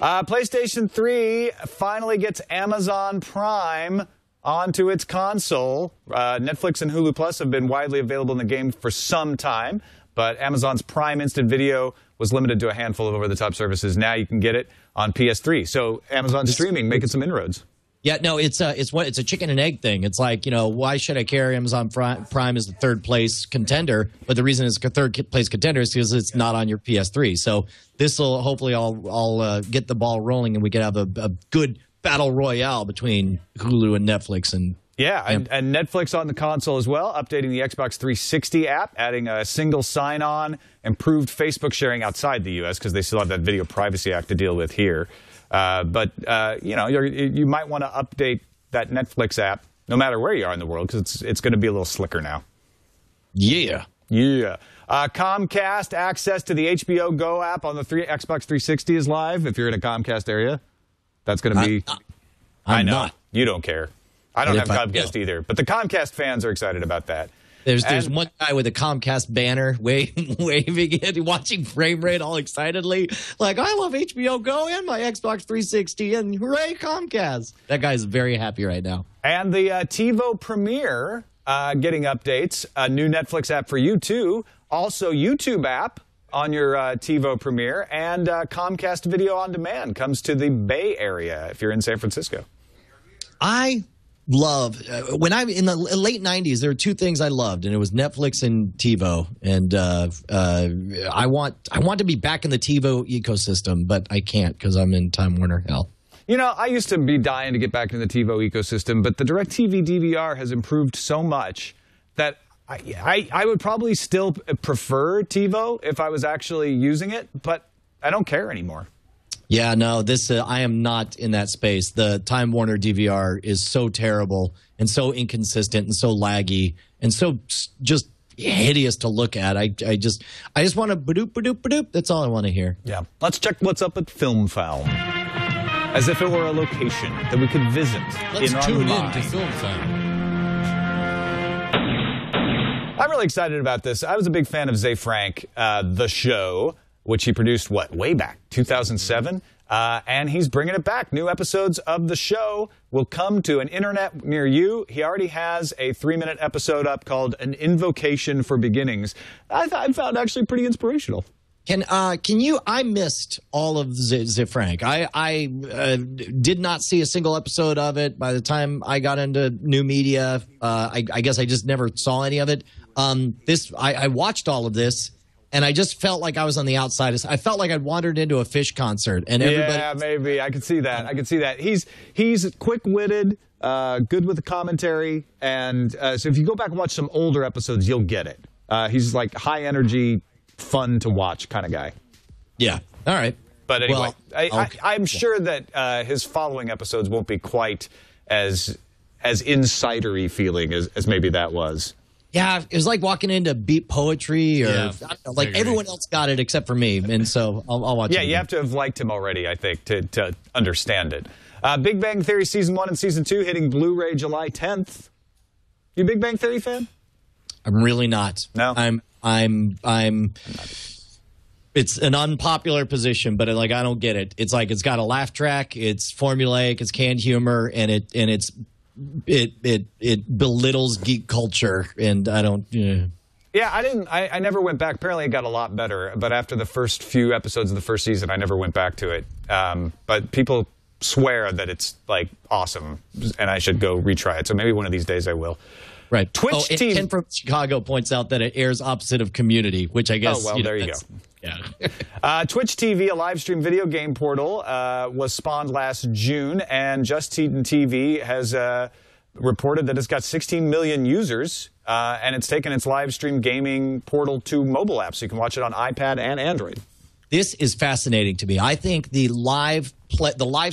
PlayStation 3 finally gets Amazon Prime onto its console. Netflix and Hulu Plus have been widely available in the game for some time, but Amazon's Prime Instant Video was limited to a handful of over-the-top services. Now you can get it on PS3. So Amazon streaming making some inroads. Yeah, no, it's a chicken and egg thing. It's like, why should I care? Amazon Prime is the third place contender, but the reason it's a third place contender is because it's not on your PS3. So this will hopefully all get the ball rolling, and we can have a good battle royale between Hulu and Netflix. And Netflix on the console as well, updating the Xbox 360 app, adding a single sign-on, improved Facebook sharing outside the U.S. because they still have that Video Privacy Act to deal with here. But you might want to update that Netflix app no matter where you are in the world because it's going to be a little slicker now. Yeah. Comcast access to the HBO Go app on the Xbox 360 is live if you're in a Comcast area. That's going to be... I know. Not. You don't care. I don't have Comcast either. But the Comcast fans are excited about that. There's one guy with a Comcast banner waving it, watching frame rate all excitedly. Like, I love HBO Go and my Xbox 360, and hooray, Comcast. That guy's very happy right now. And the TiVo Premiere getting updates. A new Netflix app for you, too. Also, YouTube app on your TiVo Premiere. And Comcast Video On Demand comes to the Bay Area if you're in San Francisco. I love when I'm in the late 90s, there were two things I loved, and it was Netflix and TiVo. And I want to be back in the TiVo ecosystem, but I can't because I'm in Time Warner hell. I used to be dying to get back into the TiVo ecosystem, but the DirecTV DVR has improved so much that I would probably still prefer TiVo if I was actually using it, but I don't care anymore. Yeah, no, I am not in that space. The Time Warner DVR is so terrible and so inconsistent and so laggy and so just hideous to look at. I just want to badoop, badoop, badoop. That's all I want to hear. Yeah. Let's check what's up at Film Foul. As if it were a location that we could visit. Let's tune in to Film Foul. I'm really excited about this. I was a big fan of Zay Frank, The Show, which he produced, way back, 2007? And he's bringing it back. New episodes of The Show will come to an internet near you. He already has a 3-minute episode up called An Invocation for Beginnings. I found actually pretty inspirational. I missed all of Zay Frank. I did not see a single episode of it. By the time I got into new media, I guess I just never saw any of it. I watched all of this, and I just felt like I was on the outside. I felt like I'd wandered into a Fish concert, and everybody. Yeah, maybe I could see that. He's quick-witted, good with the commentary, and so if you go back and watch some older episodes, you'll get it. He's like high energy, fun to watch kind of guy. Yeah. All right. But anyway, I'm sure that his following episodes won't be quite as insidery feeling as maybe that was. Yeah, it was like walking into beat poetry or I don't know, like everyone else got it except for me, and so I'll watch it. Yeah, you have to have liked him already, I think, to understand it. Big Bang Theory Season 1 and Season 2 hitting Blu-ray July 10th. You a Big Bang Theory fan? I'm really not. No? I'm it's an unpopular position, but I don't get it. It's like it's got a laugh track, it's formulaic, it's canned humor, and it belittles geek culture, and I don't. Yeah, I never went back. Apparently it got a lot better, but after the first few episodes of the first season, I never went back to it. But people swear that it's like awesome, and I should go retry it. So maybe one of these days I will. Right. Twitch TV. Ken from Chicago points out that it airs opposite of Community, which I guess. Oh, well, there you go. Yeah. Twitch TV, a live stream video game portal, was spawned last June, and Just Eatin' TV has reported that it's got 16 million users, and it's taken its live stream gaming portal to mobile apps, so you can watch it on iPad and Android. This is fascinating to me. I think the live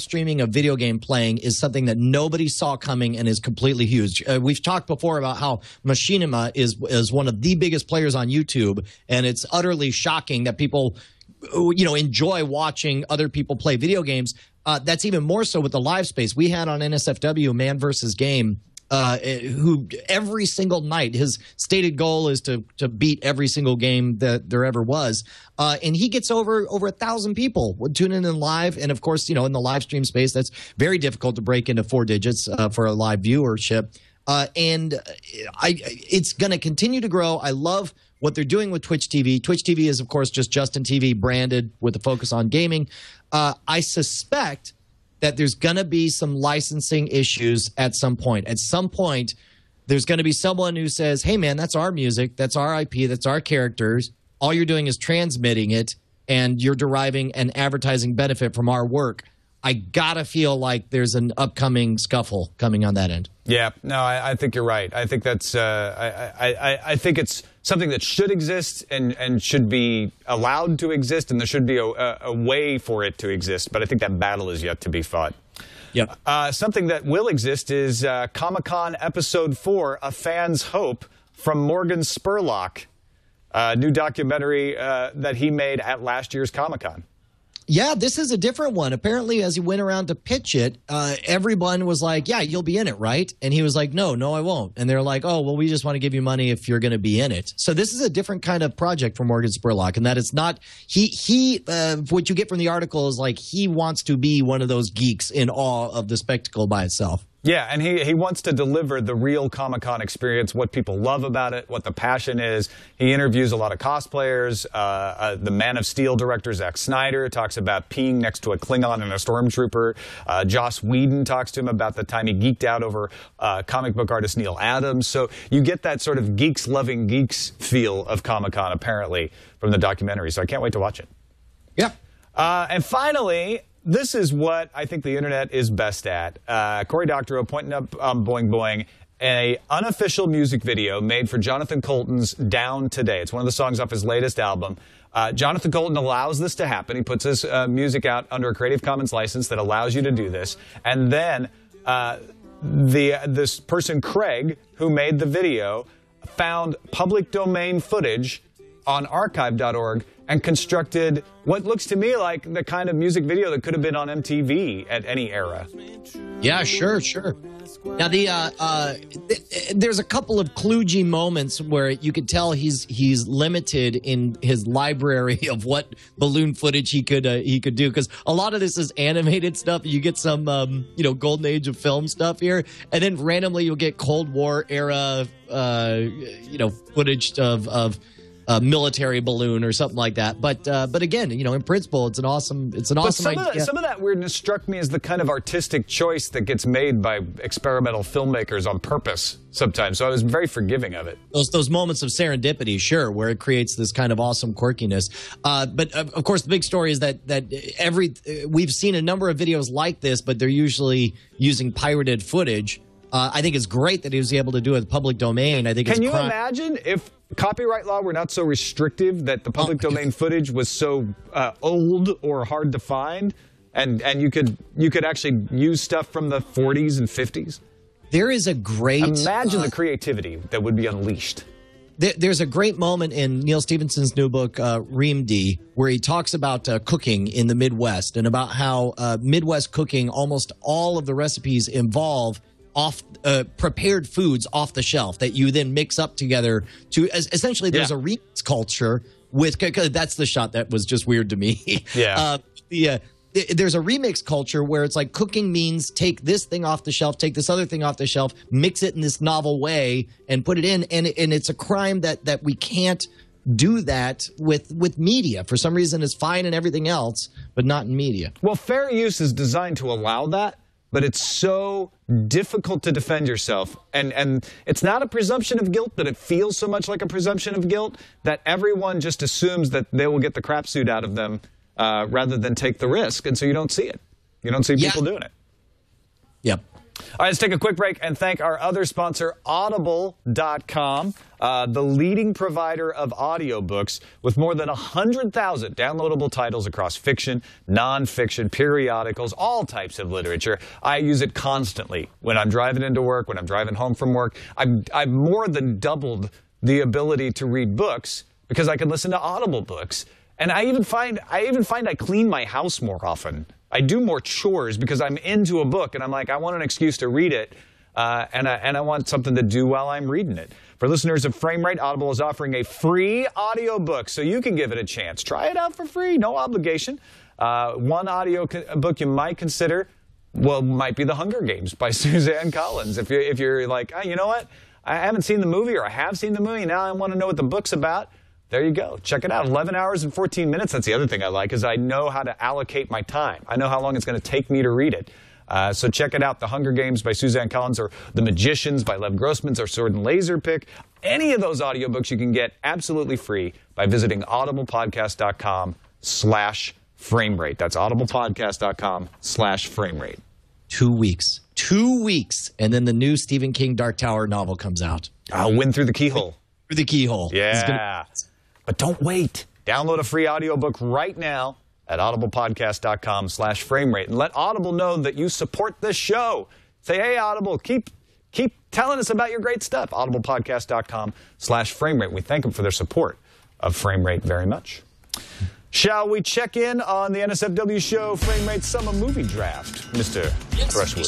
streaming of video game playing is something that nobody saw coming and is completely huge. We've talked before about how Machinima is one of the biggest players on YouTube, and it's utterly shocking that people, enjoy watching other people play video games. That's even more so with the live space. We had on NSFW Man vs. Game, who every single night, his stated goal is to beat every single game that there ever was. And he gets over 1,000 people would tune in live. And of course, in the live stream space, that's very difficult to break into 4 digits for a live viewership. And it's going to continue to grow. I love what they're doing with Twitch TV. Twitch TV is, of course, just Justin TV branded with a focus on gaming. I suspect that there's going to be some licensing issues at some point. At some point, there's going to be someone who says, hey, man, that's our music, that's our IP, that's our characters. All you're doing is transmitting it, and you're deriving an advertising benefit from our work. I got to feel like there's an upcoming scuffle coming on that end. Yeah, no, I think you're right. I think that's I think it's something that should exist and should be allowed to exist, and there should be a way for it to exist. But I think that battle is yet to be fought. Yep. Something that will exist is Comic-Con Episode 4, A Fan's Hope, from Morgan Spurlock, a new documentary that he made at last year's Comic-Con. Yeah, this is a different one. Apparently, as he went around to pitch it, everyone was like, yeah, you'll be in it, right? And he was like, no, I won't. And they're like, oh, well, we just want to give you money if you're going to be in it. So this is a different kind of project for Morgan Spurlock, and that it's not what you get from the article is like he wants to be one of those geeks in awe of the spectacle by itself. Yeah, and he wants to deliver the real Comic-Con experience, what people love about it, what the passion is. He interviews a lot of cosplayers. The Man of Steel director, Zack Snyder, talks about peeing next to a Klingon and a Stormtrooper. Joss Whedon talks to him about the time he geeked out over comic book artist Neil Adams. So you get that sort of geeks loving geeks feel of Comic-Con, apparently, from the documentary. So I can't wait to watch it. Yeah. And finally, this is what I think the internet is best at. Cory Doctorow pointing up Boing Boing, an unofficial music video made for Jonathan Colton's Down Today. It's one of the songs off his latest album. Jonathan Colton allows this to happen. He puts his music out under a Creative Commons license that allows you to do this. And then this person, Craig, who made the video, found public domain footage on archive.org and constructed what looks to me like the kind of music video that could have been on MTV at any era. Yeah, sure. Now, there's a couple of kludgy moments where you could tell he's limited in his library of what balloon footage he could do, because a lot of this is animated stuff. You get some golden age of film stuff here, and then randomly you'll get Cold War era footage of military balloon or something like that. But again, in principle, it's an awesome idea. Some of that weirdness struck me as the kind of artistic choice that gets made by experimental filmmakers on purpose sometimes. So I was very forgiving of it. Those moments of serendipity, sure, where it creates this kind of awesome quirkiness. But of course, the big story is that we've seen a number of videos like this, but they're usually using pirated footage. I think it's great that he was able to do it in public domain. I think Can you imagine if copyright law were not so restrictive that the public domain footage was so old or hard to find, and you could actually use stuff from the 40s and 50s? There is a great... Imagine the creativity that would be unleashed. There's a great moment in Neil Stephenson's new book, Ream D, where he talks about cooking in the Midwest and about how Midwest cooking, almost all of the recipes involve prepared foods off the shelf that you then mix up together to essentially there's a remix culture with that's the shot that was just weird to me. Yeah. there's a remix culture where it's like cooking means take this thing off the shelf, take this other thing off the shelf, mix it in this novel way, and put it in. And it's a crime that we can't do that with media. For some reason, it's fine in everything else, but not in media. Well, fair use is designed to allow that, but it's so difficult to defend yourself. And it's not a presumption of guilt, but it feels so much like a presumption of guilt that everyone just assumes that they will get the crap suit out of them rather than take the risk. And so you don't see it. You don't see people doing it. Yep. All right, let's take a quick break and thank our other sponsor, Audible.com, the leading provider of audiobooks with more than 100,000 downloadable titles across fiction, nonfiction, periodicals, all types of literature. I use it constantly when I'm driving into work, when I'm driving home from work. I've more than doubled the ability to read books because I can listen to Audible books. And I even find I clean my house more often. I do more chores because I'm into a book and I'm like, I want an excuse to read it, and I want something to do while I'm reading it. For listeners of Frame Rate, Audible is offering a free audiobook, so you can give it a chance. Try it out for free, no obligation. One audio book you might consider, well, might be The Hunger Games by Suzanne Collins. If you're like, oh, you know what, I haven't seen the movie, or I have seen the movie, now I want to know what the book's about. There you go. Check it out. 11 hours and 14 minutes. That's the other thing I like, is I know how to allocate my time. I know how long it's going to take me to read it. So check it out. The Hunger Games by Suzanne Collins, or The Magicians by Lev Grossman's, or Sword and Laser Pick. Any of those audiobooks you can get absolutely free by visiting audiblepodcast.com/framerate. That's audiblepodcast.com/framerate. 2 weeks. 2 weeks. And then the new Stephen King Dark Tower novel comes out. I'll win through the keyhole. Through the keyhole. Yeah. But don't wait. Download a free audiobook right now at audiblepodcast.com/framerate and let Audible know that you support this show. Say, hey, Audible, keep telling us about your great stuff. audiblepodcast.com/framerate. We thank them for their support of Framerate very much. Shall we check in on the NSFW show Framerate Summer Movie Draft, Mr. Thrushwood?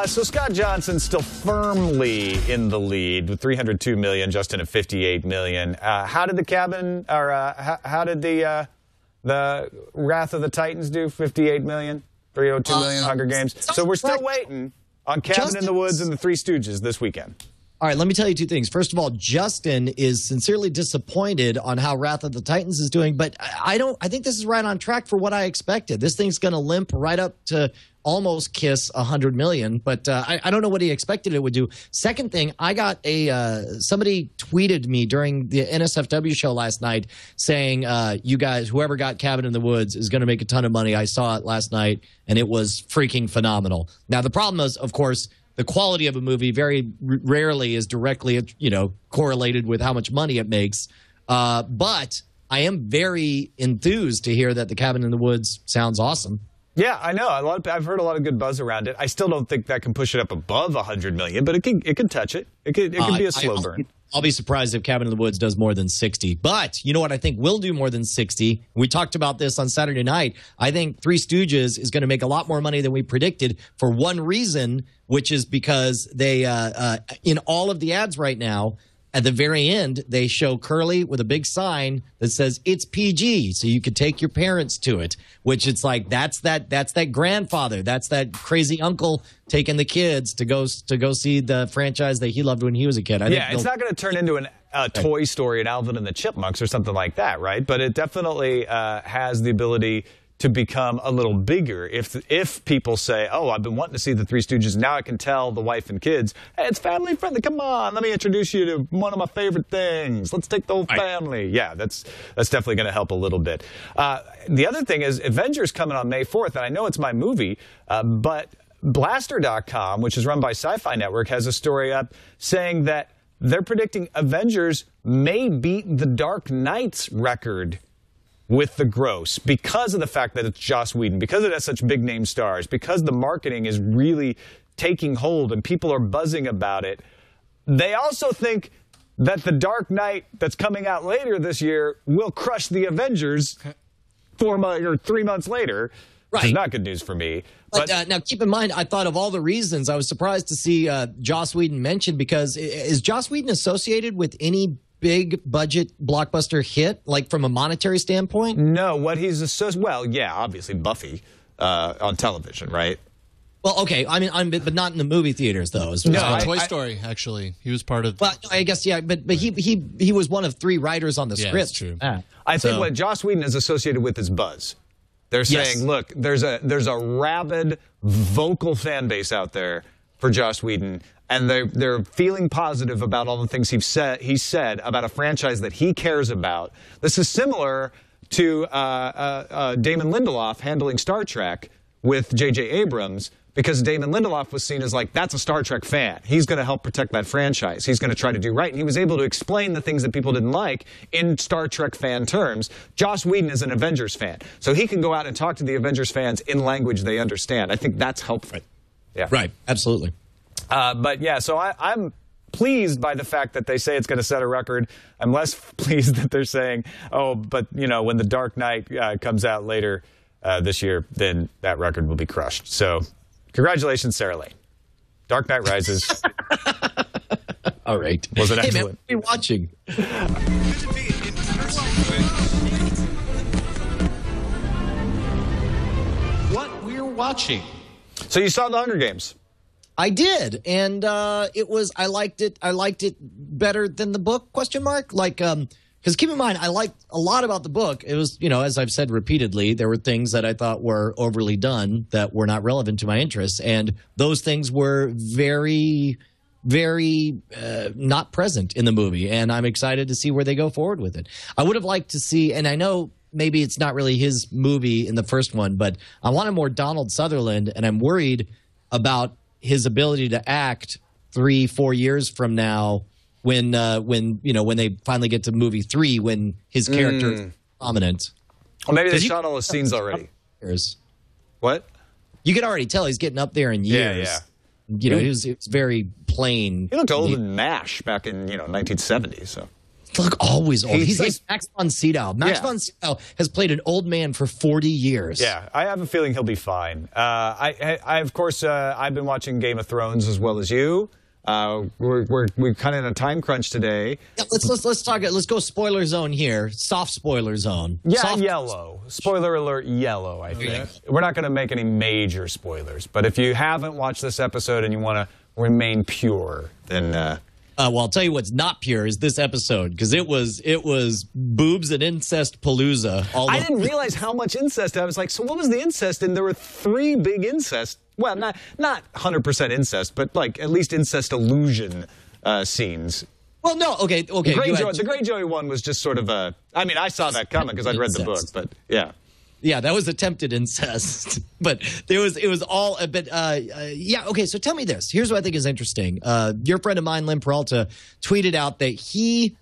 So Scott Johnson's still firmly in the lead with $302 million, Justin at $58 million. How did the cabin, or how did the Wrath of the Titans do? $58 million, $302 million, Hunger Games. So we're still waiting on Cabin in the Woods and the Three Stooges this weekend. All right, let me tell you two things. First of all, Justin is sincerely disappointed on how Wrath of the Titans is doing, but I think this is right on track for what I expected. This thing's going to limp right up to almost kiss $100 million, but I don't know what he expected it would do. Second thing, I got somebody tweeted me during the NSFW show last night saying, you guys, whoever got Cabin in the Woods is going to make a ton of money. I saw it last night, and it was freaking phenomenal. Now, the problem is, of course, the quality of a movie very rarely is directly, correlated with how much money it makes. But I am very enthused to hear that the Cabin in the Woods sounds awesome. Yeah, I know. I've heard a lot of good buzz around it. I still don't think that can push it up above $100 million, but it can touch it. It can be a slow burn. I'll be surprised if Cabin in the Woods does more than 60. But you know what I think will do more than 60? We talked about this on Saturday night. I think Three Stooges is going to make a lot more money than we predicted for one reason, which is because they, in all of the ads right now, at the very end, they show Curly with a big sign that says it's PG, so you could take your parents to it. Which it's like that's that grandfather, that's that crazy uncle taking the kids to go see the franchise that he loved when he was a kid. It's not going to turn into a Toy Story and Alvin and the Chipmunks or something like that, right? But it definitely has the ability to become a little bigger if people say, oh, I've been wanting to see the Three Stooges. Now I can tell the wife and kids, hey, it's family friendly. Come on, let me introduce you to one of my favorite things. Let's take the whole family. Yeah, that's definitely going to help a little bit. The other thing is Avengers coming on May 4th, and I know it's my movie, but Blaster.com, which is run by Sci-Fi Network, has a story up saying that they're predicting Avengers may beat the Dark Knight's record with the gross, because of the fact that it's Joss Whedon, because it has such big name stars, because the marketing is really taking hold and people are buzzing about it. They also think that the Dark Knight that's coming out later this year will crush the Avengers 3 months later, which is not good news for me. But now keep in mind, I thought of all the reasons. I was surprised to see Joss Whedon mentioned, because is Joss Whedon associated with any big budget blockbuster hit, like from a monetary standpoint? No, what he's well, yeah, obviously Buffy on television, right? Well, okay, I mean, but not in the movie theaters though. Toy Story, actually, he was part of. Well, I guess yeah, but he was one of 3 writers on the script. That's true. I think what Joss Whedon is associated with is buzz. They're saying, look, there's a rabid, vocal fan base out there for Joss Whedon, and they're feeling positive about all the things he said about a franchise that he cares about. This is similar to Damon Lindelof handling Star Trek with J.J. Abrams, because Damon Lindelof was seen as like, that's a Star Trek fan. He's going to help protect that franchise. He's going to try to do right. And he was able to explain the things that people didn't like in Star Trek fan terms. Joss Whedon is an Avengers fan, so he can go out and talk to the Avengers fans in language they understand. I think that's helpful. Right. Yeah. Right. Absolutely. But yeah, so I'm pleased by the fact that they say it's going to set a record. I'm less pleased that they're saying, oh, but you know, when The Dark Knight comes out later this year, then that record will be crushed. So congratulations, Sarah Lane. Dark Knight Rises. All right. Was an excellent. Hey, man, what are you watching? What we're watching. So you saw The Hunger Games. I did, and it was. I liked it. I liked it better than the book? Like, because keep in mind, I liked a lot about the book. It was, you know, as I've said repeatedly, there were things that I thought were overly done that were not relevant to my interests, and those things were very, very not present in the movie. And I'm excited to see where they go forward with it. I would have liked to see, and I know maybe it's not really his movie in the first one, but I wanted more Donald Sutherland, and I'm worried about his ability to act 3-4 years from now when they finally get to movie 3, when his character is prominent. Well, maybe they shot all the scenes already. What? You can already tell he's getting up there in years. Yeah. You know, it was very plain. He looked old in MASH back in 1970. So. Look, always old. He's like Max von Sydow. Max von Sydow has played an old man for 40 years. Yeah, I have a feeling he'll be fine. Of course, I've been watching Game of Thrones as well as you. We're kind of in a time crunch today. Yeah, let's talk. Let's go spoiler zone here. Soft spoiler zone. Yeah, yellow. Spoiler alert, yellow. I think we're not going to make any major spoilers, but if you haven't watched this episode and you want to remain pure, then. Well, I'll tell you what's not pure is this episode, because it was boobs and incest palooza. I didn't realize how much incest. I was like, so what was the incest? And there were 3 big incest. Well, not 100% incest, but like at least incest illusion scenes. Well, no, okay. The Greyjoy one was just sort of a. I mean, I saw that coming because I'd read the book, but yeah. Yeah, that was attempted incest, but it was all a bit. Yeah, okay. So tell me this. Here's what I think is interesting. Your friend of mine, Lynn Peralta, tweeted out that he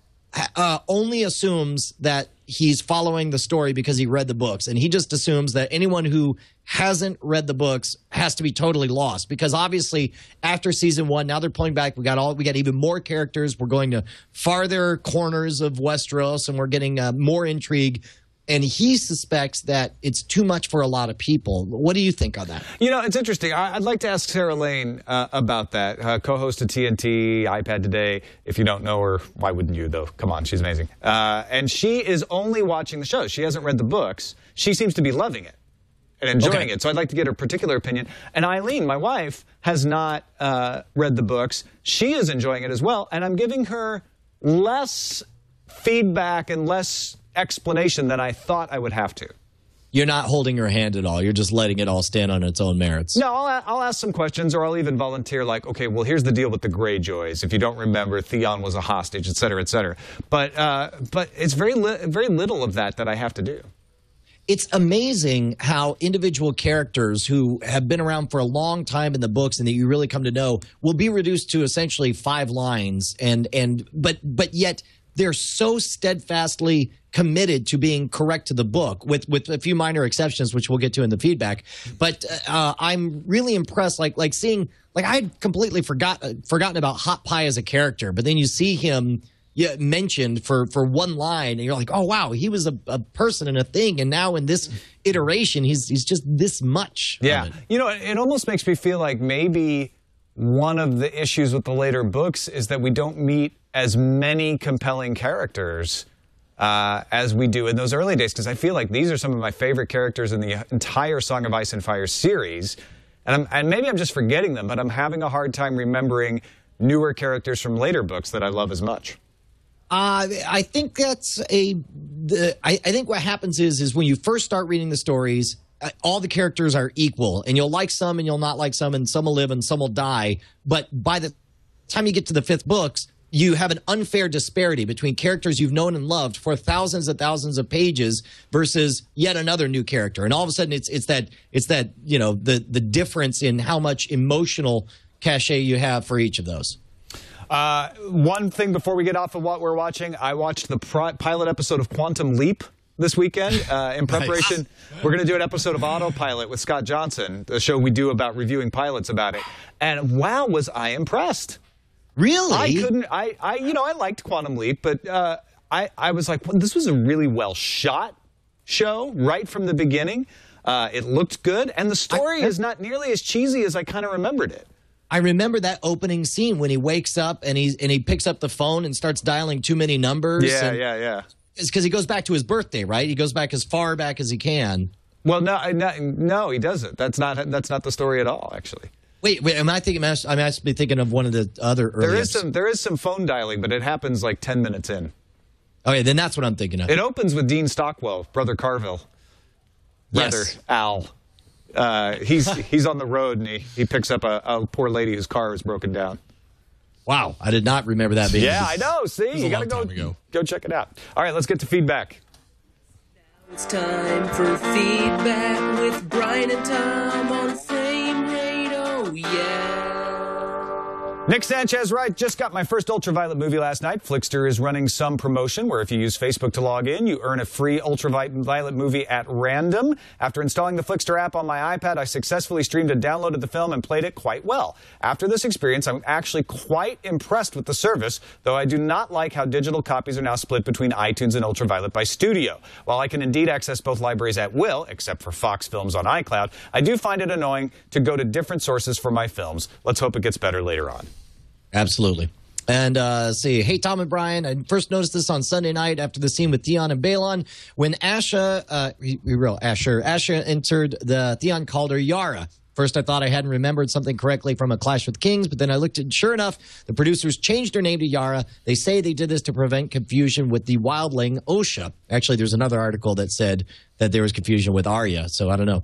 only assumes that he's following the story because he read the books, and he just assumes that anyone who hasn't read the books has to be totally lost, because obviously after season 1, now they're pulling back. We got even more characters. We're going to farther corners of Westeros, and we're getting more intrigue. And he suspects that it's too much for a lot of people. What do you think on that? You know, it's interesting. I'd like to ask Sarah Lane about that. Co-host of TNT, iPad Today. If you don't know her, why wouldn't you, though? Come on, she's amazing. And she is only watching the show. She hasn't read the books. She seems to be loving it and enjoying it. So I'd like to get her particular opinion. And Eileen, my wife, has not read the books. She is enjoying it as well. And I'm giving her less feedback and less explanation than I thought I would have to. You're not holding her hand at all. You're just letting it all stand on its own merits. No, I'll ask some questions, or I'll even volunteer like, okay, well, here's the deal with the Greyjoys. If you don't remember, Theon was a hostage, et cetera, et cetera. But it's very little of that I have to do. It's amazing how individual characters who have been around for a long time in the books and that you really come to know will be reduced to essentially 5 lines, but yet they're so steadfastly committed to being correct to the book, with a few minor exceptions, which we'll get to in the feedback. But I'm really impressed, like seeing, like I'd completely forgotten about Hot Pie as a character, but then you see him mentioned for one line, and you're like, oh wow, he was a person and a thing, and now in this iteration, he's just this much. Yeah, you know, it almost makes me feel like maybe one of the issues with the later books is that we don't meet as many compelling characters as we do in those early days, because I feel like these are some of my favorite characters in the entire Song of Ice and Fire series. And maybe I'm just forgetting them, but I'm having a hard time remembering newer characters from later books that I love as much. I think that's I think what happens is when you first start reading the stories, all the characters are equal, and you'll like some and you'll not like some, and some will live and some will die. But by the time you get to the 5th books, you have an unfair disparity between characters you've known and loved for thousands and thousands of pages versus yet another new character. And all of a sudden it's that the difference in how much emotional cachet you have for each of those. One thing before we get off of what we're watching, I watched the pilot episode of Quantum Leap this weekend. In preparation, we're going to do an episode of Autopilot with Scott Johnson, the show we do about reviewing pilots about it. And wow, was I impressed. Really? I liked Quantum Leap, but I was like, well, this was a really well shot show right from the beginning. It looked good, and the story is not nearly as cheesy as I kind of remembered it. I remember that opening scene when he wakes up and he picks up the phone and starts dialing too many numbers. Yeah. It's because he goes back to his birthday, right? He goes back as far back as he can. Well, no, he doesn't. That's not the story at all, actually. Wait, am I thinking? I'm actually thinking of one of the other early. There is some phone dialing, but it happens like 10 minutes in. Okay, then that's what I'm thinking of. It opens with Dean Stockwell, Brother Carville. Brother Al. He's on the road and he picks up a poor lady whose car is broken down. Wow, I did not remember that being. Yeah, I know. See, you got to go check it out. All right, let's get to feedback. Now it's time for feedback with Brian and Tom on Frame Rate. Oh yeah. Nick Sanchez, right, just got my first Ultraviolet movie last night. Flickster is running some promotion where if you use Facebook to log in, you earn a free Ultraviolet movie at random. After installing the Flickster app on my iPad, I successfully streamed and downloaded the film and played it quite well. After this experience, I'm actually quite impressed with the service, though I do not like how digital copies are now split between iTunes and Ultraviolet by Studio. While I can indeed access both libraries at will, except for Fox Films on iCloud, I do find it annoying to go to different sources for my films. Let's hope it gets better later on. Absolutely. And see, hey, Tom and Brian, I first noticed this on Sunday night after the scene with Theon and Balon. When Asha entered, the Theon called her Yara. First, I thought I hadn't remembered something correctly from A Clash with Kings, but then I looked at, sure enough, the producers changed her name to Yara. They say they did this to prevent confusion with the wildling Osha. Actually, there's another article that said that there was confusion with Arya, so I don't know.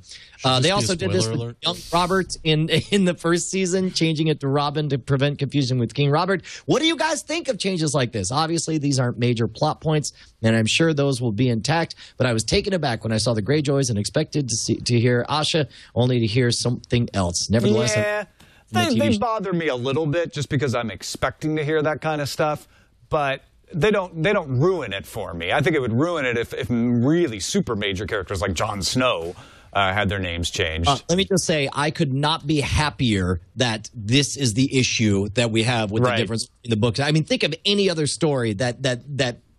They also did this with young Robert in the first season, changing it to Robin to prevent confusion with King Robert. What do you guys think of changes like this? Obviously, these aren't major plot points, and I'm sure those will be intact, but I was taken aback when I saw the Greyjoys and expected to hear Asha, only to hear something else. Nevertheless, yeah, they bother me a little bit just because I'm expecting to hear that kind of stuff, but they don't ruin it for me. I think it would ruin it if really super major characters like Jon Snow had their names changed. Let me just say, I could not be happier that this is the issue that we have with the difference in the books. I mean, think of any other story that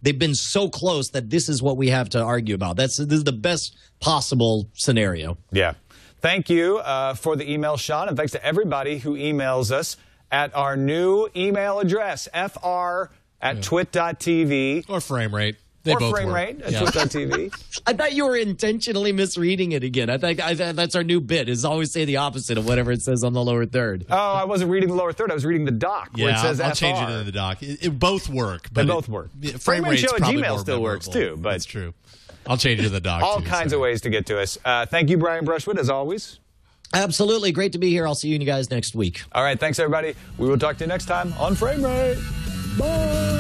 they've been so close that this is what we have to argue about. This is the best possible scenario. Yeah. Thank you for the email, Sean, and thanks to everybody who emails us at our new email address, fr@twit.tv. Or frame rate. They both frame work. rate at twit.tv. I thought you were intentionally misreading it again. I think that's our new bit, is always say the opposite of whatever it says on the lower third. Oh, I wasn't reading the lower third. I was reading the doc where it says I'll FR. change it into the doc. It both work. They both work. Frame rate show at probably Gmail more still works, too. But that's true. I'll change it to the doc, all kinds of ways to get to us. Thank you, Brian Brushwood, as always. Absolutely. Great to be here. I'll see you guys next week. All right. Thanks, everybody. We will talk to you next time on Frame Rate. Bye.